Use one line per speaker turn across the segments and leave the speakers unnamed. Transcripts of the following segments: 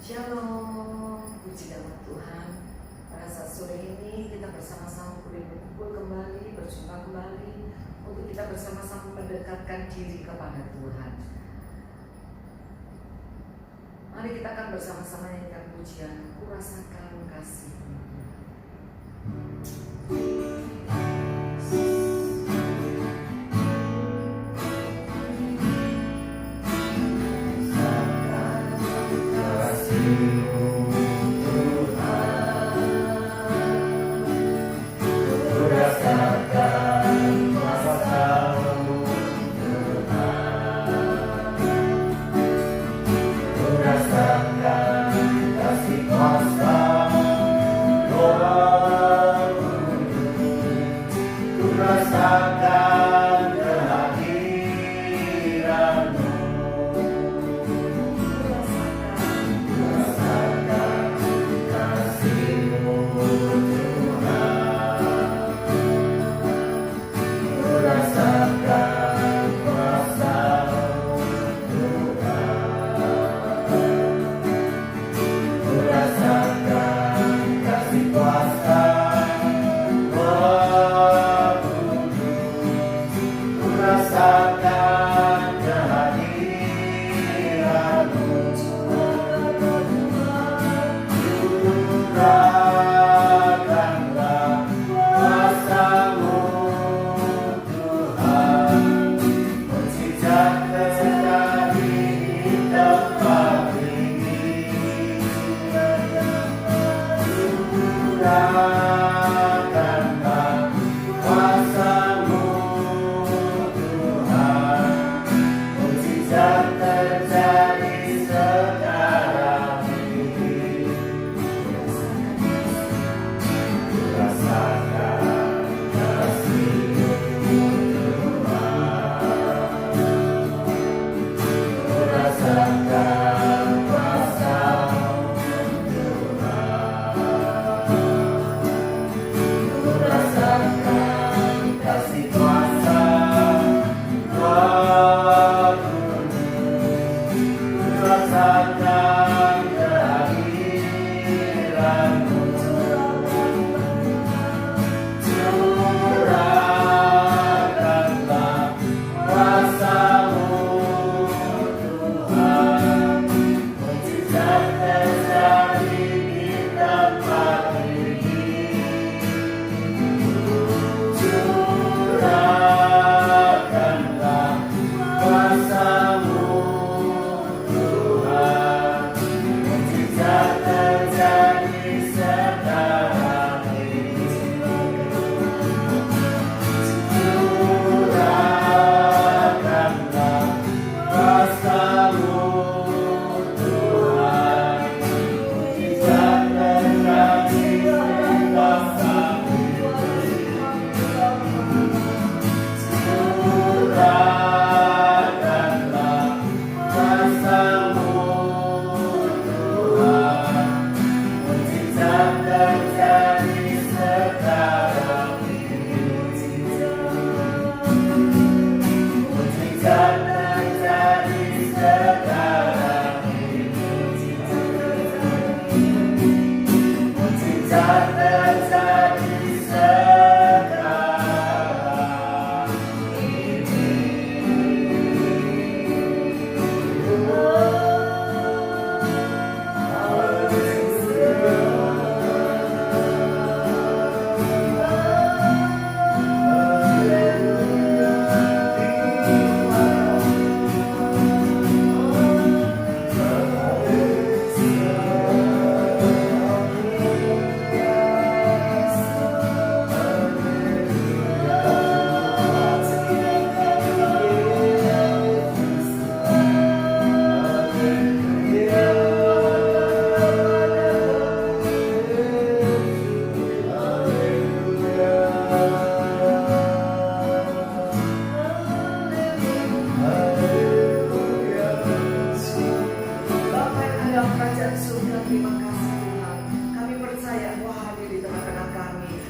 Shalom, puji nama Tuhan. Pada saat sore ini kita bersama-sama boleh berkumpul kembali, berjumpa kembali untuk kita bersama-sama mendekatkan diri kepada Tuhan. Mari kita akan bersama-sama nyanyikan pujian, Ku Rasakan Kasih-Mu.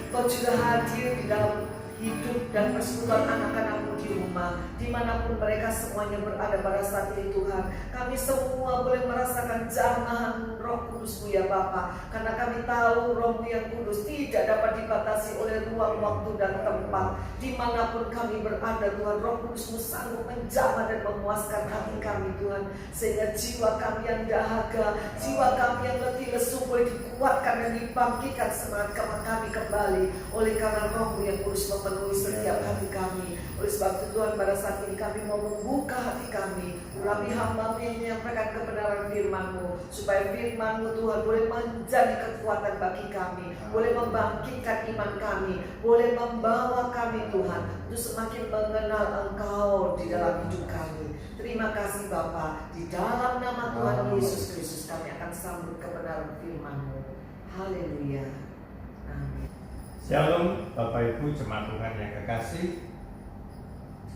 Kau sudah hadir di dalam hidup dan persekutuan anak-anakmu di rumah, dimanapun mereka semuanya berada pada saat ini Tuhan. Kami semua boleh merasakan jamahan Roh Kudus-Mu ya Bapa, karena kami tahu Roh-Mu yang kudus tidak dapat dibatasi oleh ruang, waktu, dan tempat. Dimanapun kami berada Tuhan, Roh Kudus-Mu sanggup menjamah dan memuaskan hati kami Tuhan, sehingga jiwa kami yang dahaga, jiwa kami yang letih lesu boleh dikuatkan dan dibangkitkan semangat kami kembali oleh karena Roh-Mu yang kudus memenuhi setiap hati kami. Oleh sebab itu Tuhan, pada saat ini kami mau membuka hati kami, ulami hamba-Mu yang menyampaikan kebenaran firman-Mu, supaya firman-Mu Tuhan boleh menjadi kekuatan bagi kami, boleh membangkitkan iman kami, boleh membawa kami Tuhan untuk semakin mengenal Engkau di dalam hidup kami. Terima kasih Bapa, di dalam nama Tuhan Yesus Kristus kami akan sambut kebenaran firman-Mu. Haleluya. Amin.
Shalom Bapak Ibu jemaat Tuhan yang kekasih.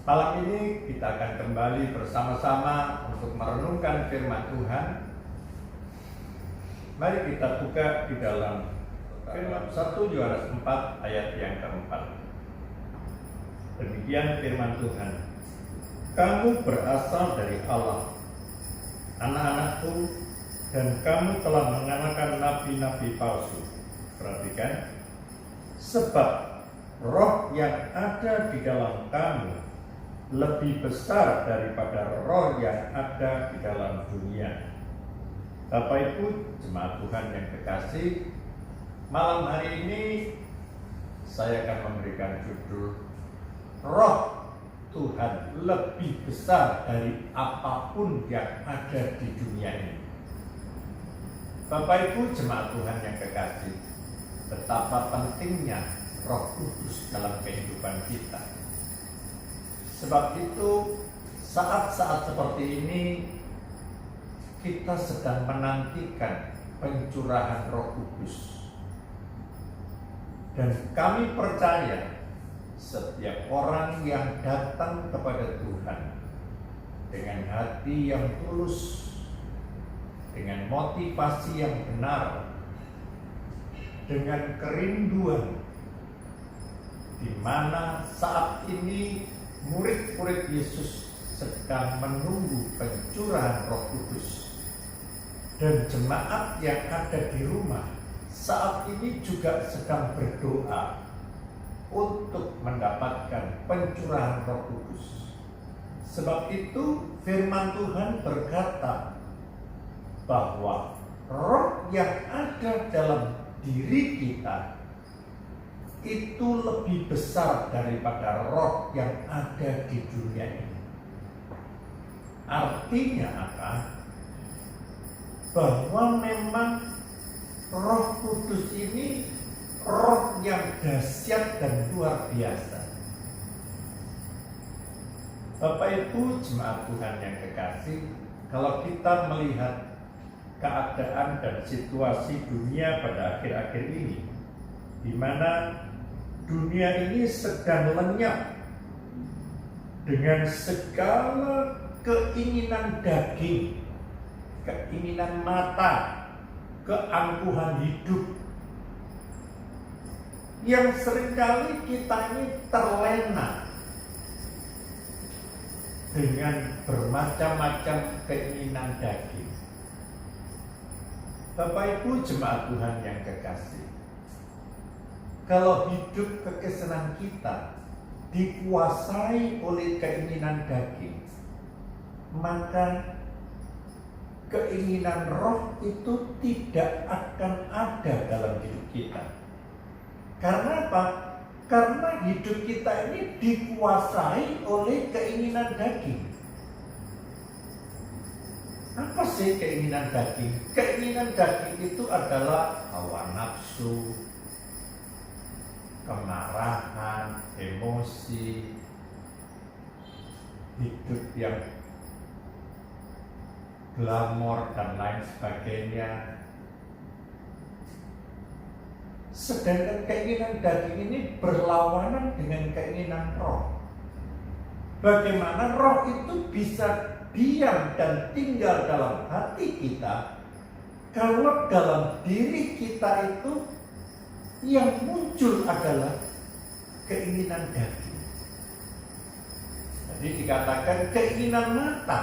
Malam ini kita akan kembali bersama-sama untuk merenungkan firman Tuhan. Mari kita buka di dalam firman 1 Yohanes 4 ayat yang keempat. Demikian firman Tuhan. Kamu berasal dari Allah, anak-anakku, dan kamu telah mengalahkan nabi-nabi palsu. Perhatikan, sebab roh yang ada di dalam kamu lebih besar daripada roh yang ada di dalam dunia. Bapak Ibu jemaat Tuhan yang kekasih, malam hari ini saya akan memberikan judul Roh Tuhan lebih besar dari apapun yang ada di dunia ini. Bapak Ibu jemaat Tuhan yang kekasih, betapa pentingnya Roh Kudus dalam kehidupan kita. Sebab itu saat-saat seperti ini kita sedang menantikan pencurahan Roh Kudus. Dan kami percaya setiap orang yang datang kepada Tuhan dengan hati yang tulus, dengan motivasi yang benar, dengan kerinduan, di mana saat ini murid-murid Yesus sedang menunggu pencurahan Roh Kudus, dan jemaat yang ada di rumah saat ini juga sedang berdoa untuk mendapatkan pencurahan Roh Kudus. Sebab itu firman Tuhan berkata bahwa roh yang ada dalam diri kita itu lebih besar daripada roh yang ada di dunia ini. Artinya apa? Bahwa memang Roh Kudus ini roh yang dahsyat dan luar biasa. Bapak Ibu jemaat Tuhan yang kekasih, kalau kita melihat keadaan dan situasi dunia pada akhir-akhir ini, di mana dunia ini sedang lenyap dengan segala keinginan daging, keinginan mata, keangkuhan hidup, yang seringkali kita ini terlena dengan bermacam-macam keinginan daging. Bapak Ibu jemaat Tuhan yang kekasih, kalau hidup kekesanan kita dikuasai oleh keinginan daging, maka keinginan roh itu tidak akan ada dalam hidup kita. Karena apa? Karena hidup kita ini dikuasai oleh keinginan daging. Apa sih keinginan daging? Keinginan daging itu adalah hawa nafsu, kemarahan, emosi, hidup yang glamor dan lain sebagainya. Sedangkan keinginan daging ini berlawanan dengan keinginan roh. Bagaimana roh itu bisa diam dan tinggal dalam hati kita kalau dalam diri kita itu yang muncul adalah keinginan daging. Jadi dikatakan keinginan mata.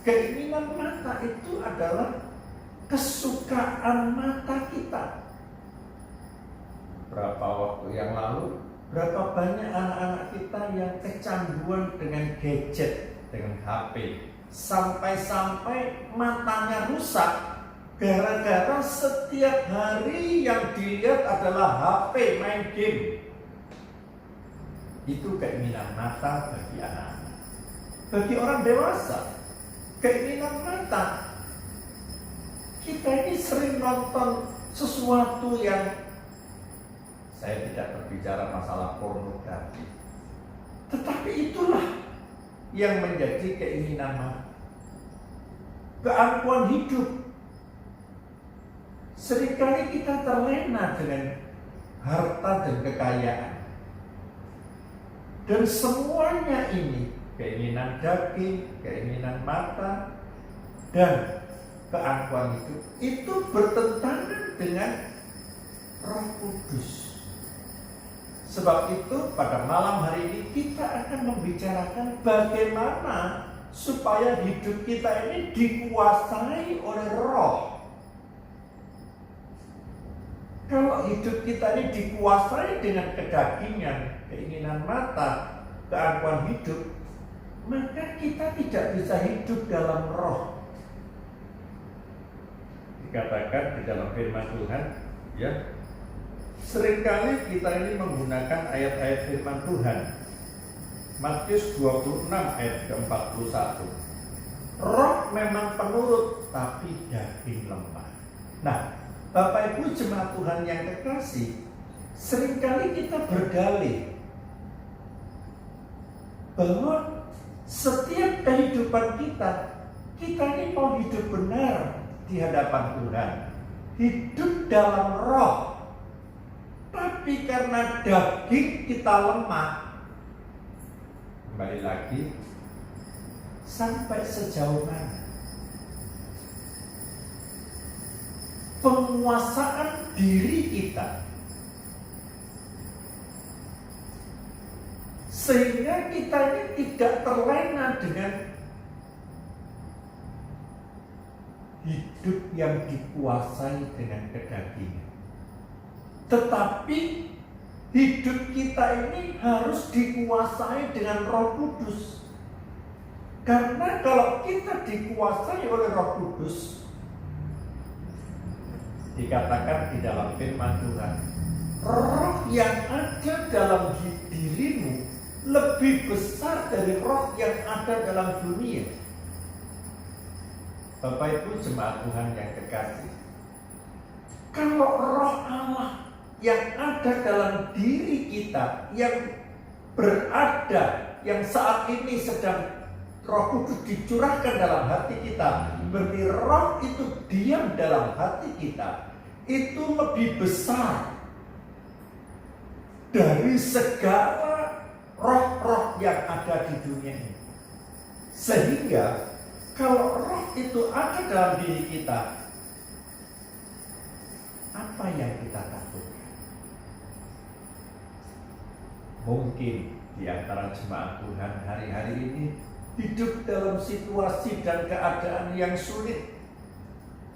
Keinginan mata itu adalah kesukaan mata kita. Berapa waktu yang lalu, berapa banyak anak-anak kita yang kecanduan dengan gadget, dengan HP, sampai-sampai matanya rusak gara-gara setiap hari yang dilihat adalah HP, main game. Itu keinginan mata bagi anak-anak. Bagi orang dewasa, keinginan mata, kita ini sering nonton sesuatu yang, saya tidak berbicara masalah pornografi, tetapi itulah yang menjadi keinginan mata. Keangkuhan hidup. Seringkali kita terlena dengan harta dan kekayaan. Dan semuanya ini, keinginan daging, keinginan mata, dan keangkuhan itu bertentangan dengan Roh Kudus. Sebab itu pada malam hari ini kita akan membicarakan bagaimana supaya hidup kita ini dikuasai oleh Roh. Kalau hidup kita ini dikuasai dengan kedagingan, keinginan mata, keangkuhan hidup, maka kita tidak bisa hidup dalam Roh. Dikatakan di dalam firman Tuhan, ya, seringkali kita ini menggunakan ayat-ayat firman Tuhan. Matius 26 ayat ke-41. Roh memang penurut, tapi daging lemah. Nah, Bapak Ibu jemaat Tuhan yang kekasih, seringkali kita berdalih bahwa setiap kehidupan kita ini mau hidup benar di hadapan Tuhan, hidup dalam Roh. Tapi karena daging kita lemah, kembali lagi, sampai sejauh mana penguasaan diri kita sehingga kita ini tidak terlena dengan hidup yang dikuasai dengan kedagingan. Tetapi hidup kita ini harus dikuasai dengan Roh Kudus. Karena kalau kita dikuasai oleh Roh Kudus, dikatakan di dalam firman Tuhan, roh yang ada dalam dirimu lebih besar dari roh yang ada dalam dunia. Bapak Ibu jemaat Tuhan yang kekasih, kalau roh Allah yang ada dalam diri kita, yang berada, yang saat ini sedang Roh Kudus dicurahkan dalam hati kita, berarti roh itu diam dalam hati kita, itu lebih besar dari segala roh-roh yang ada di dunia ini. Sehingga kalau roh itu ada dalam diri kita, apa yang kita takutkan? Mungkin di antara jemaat Tuhan hari-hari ini hidup dalam situasi dan keadaan yang sulit.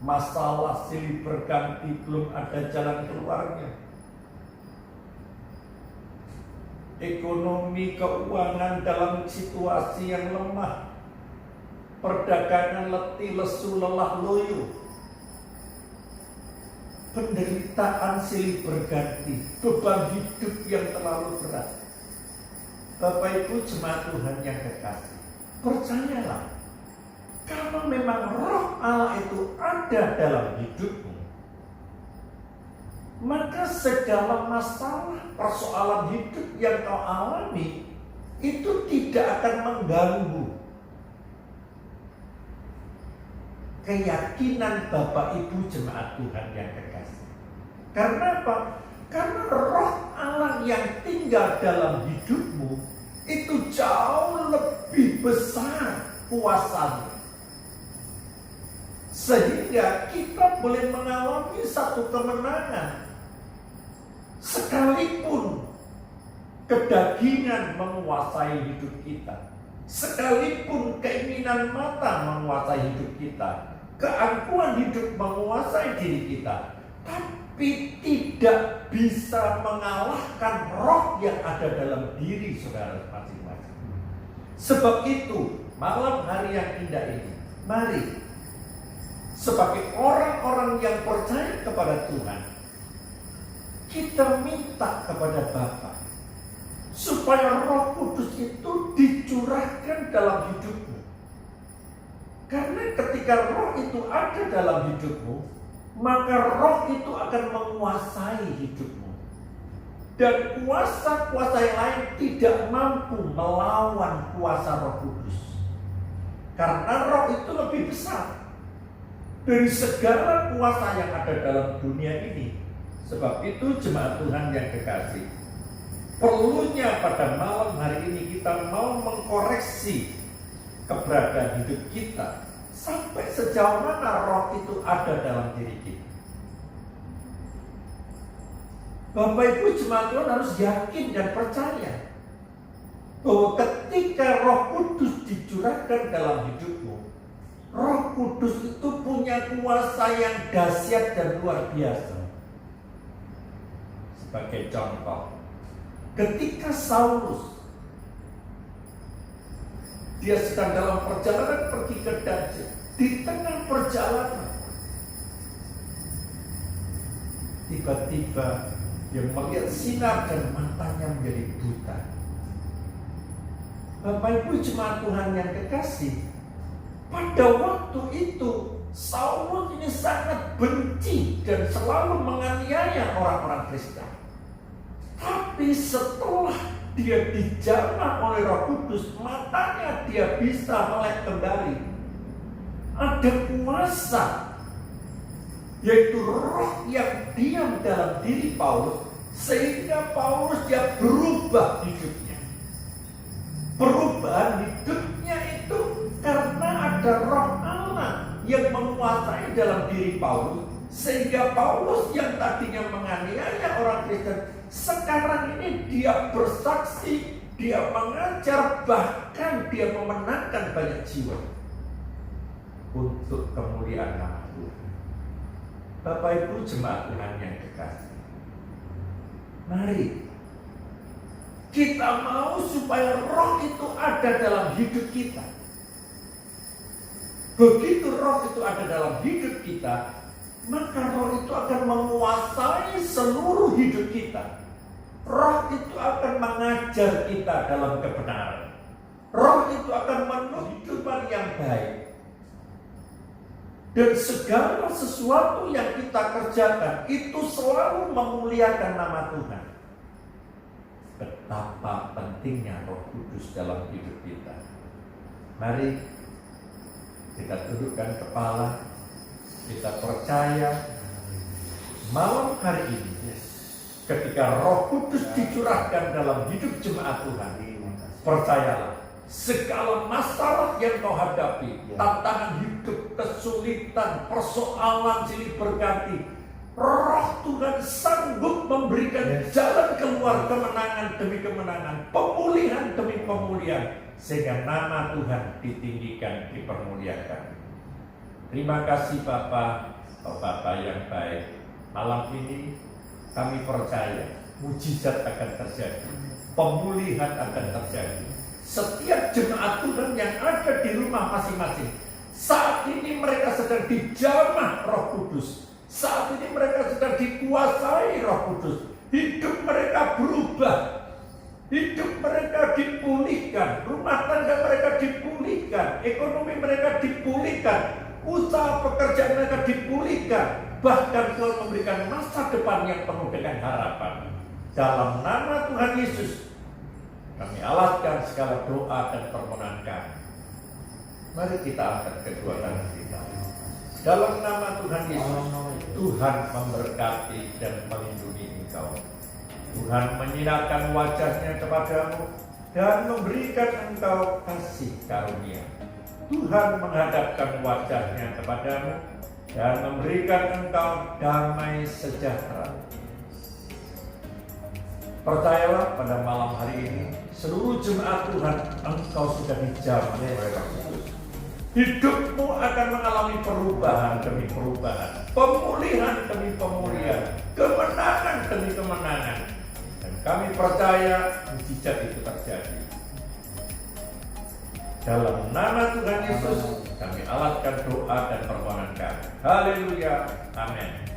Masalah silih berganti, belum ada jalan keluarnya. Ekonomi keuangan dalam situasi yang lemah. Perdagangan letih, lesu, lelah, loyo. Penderitaan silih berganti, beban hidup yang terlalu berat. Bapak Ibu jemaat Tuhan yang kekasih, percayalah, kalau memang roh Allah itu ada dalam hidupmu, maka segala masalah persoalan hidup yang kau alami itu tidak akan mengganggu keyakinan Bapak Ibu jemaat Tuhan yang kekasih. Karena apa? Karena roh Allah yang tinggal dalam hidupmu itu jauh lebih besar kuasanya. Sehingga kita boleh mengalami satu kemenangan sekalipun kedagingan menguasai hidup kita, sekalipun keinginan mata menguasai hidup kita, keangkuhan hidup menguasai diri kita, tapi tidak bisa mengalahkan roh yang ada dalam diri saudara masing-masing. Sebab itu, malam hari yang indah ini, mari sebagai orang-orang yang percaya kepada Tuhan, kita minta kepada Bapa supaya Roh Kudus itu dicurahkan dalam hidupmu. Karena ketika roh itu ada dalam hidupmu, maka roh itu akan menguasai hidupmu. Dan kuasa-kuasa yang lain tidak mampu melawan kuasa Roh Kudus. Karena roh itu lebih besar dari segala kuasa yang ada dalam dunia ini. Sebab itu jemaat Tuhan yang kekasih, perlunya pada malam hari ini kita mau mengkoreksi keberadaan hidup kita sampai sejauh mana roh itu ada dalam diri kita. Bapak Ibu jemaat Tuhan harus yakin dan percaya bahwa ketika Roh Kudus dicurahkan dalam hidupmu, Roh Kudus itu punya kuasa yang dahsyat dan luar biasa. Sebagai contoh, ketika Saulus dia sedang dalam perjalanan pergi ke Damsyik, di tengah perjalanan tiba-tiba dia melihat sinar dan matanya menjadi buta. Bapak Ibu jemaat Tuhan yang kekasih, pada waktu itu Saulus ini sangat benci dan selalu menganiaya orang-orang Kristen. Tapi setelah dia dijamah oleh Roh Kudus, matanya dia bisa melek kembali. Ada kuasa, yaitu roh yang diam dalam diri Paulus, sehingga Paulus dia berubah hidupnya. Perubahan hidupnya itu karena ada roh Allah yang menguasai dalam diri Paulus, sehingga Paulus yang tadinya menganiaya orang Kristen, sekarang ini dia bersaksi, dia mengajar, bahkan dia memenangkan banyak jiwa untuk kemuliaan nama Tuhan. Bapak Ibu jemaat Tuhan yang kekasih, mari kita mau supaya roh itu ada dalam hidup kita. Begitu roh itu ada dalam hidup kita, maka roh itu akan menguasai seluruh hidup kita. Roh itu akan mengajar kita dalam kebenaran. Roh itu akan menuntun kehidupan yang baik. Dan segala sesuatu yang kita kerjakan itu selalu memuliakan nama Tuhan. Betapa pentingnya Roh Kudus dalam hidup kita. Mari kita tundukkan kepala, kita percaya malam hari ini, ketika Roh Kudus dicurahkan dalam hidup jemaat Tuhan, percayalah, segala masalah yang kau hadapi, tantangan hidup, kesulitan, persoalan silih berganti, Roh Tuhan sanggup memberikan jalan keluar, kemenangan demi kemenangan, pemulihan demi pemulihan, sehingga nama Tuhan ditinggikan, dipermuliakan. Terima kasih Bapak, Bapak yang baik. Malam ini kami percaya mujizat akan terjadi, pemulihan akan terjadi. Setiap jemaat Tuhan yang ada di rumah masing-masing, saat ini mereka sedang dijamah Roh Kudus. Saat ini mereka sedang dikuasai Roh Kudus. Hidup mereka berubah, hidup mereka dipulihkan, rumah tangga mereka dipulihkan, ekonomi mereka dipulihkan, usaha pekerjaan mereka dipulihkan. Bahkan Tuhan memberikan masa depan yang penuh dengan harapan. Dalam nama Tuhan Yesus, kami alaskan segala doa dan permohonan kami. Mari kita angkat kedua tangan kita. Dalam nama Tuhan Yesus, Tuhan memberkati dan melindungi engkau. Tuhan menyinarkan wajahnya kepadamu dan memberikan engkau kasih karunia. Tuhan menghadapkan wajahnya kepadamu dan memberikan engkau damai sejahtera. Percayalah pada malam hari ini, seluruh jemaat Tuhan, engkau sudah dijamah oleh Roh Kudus. Hidupmu akan mengalami perubahan demi perubahan, pemulihan demi pemulihan, kemenangan demi kemenangan. Dan kami percaya mujizat itu terjadi. Dalam nama Tuhan Yesus, kami alatkan doa dan permohonan kami. Haleluya. Amin.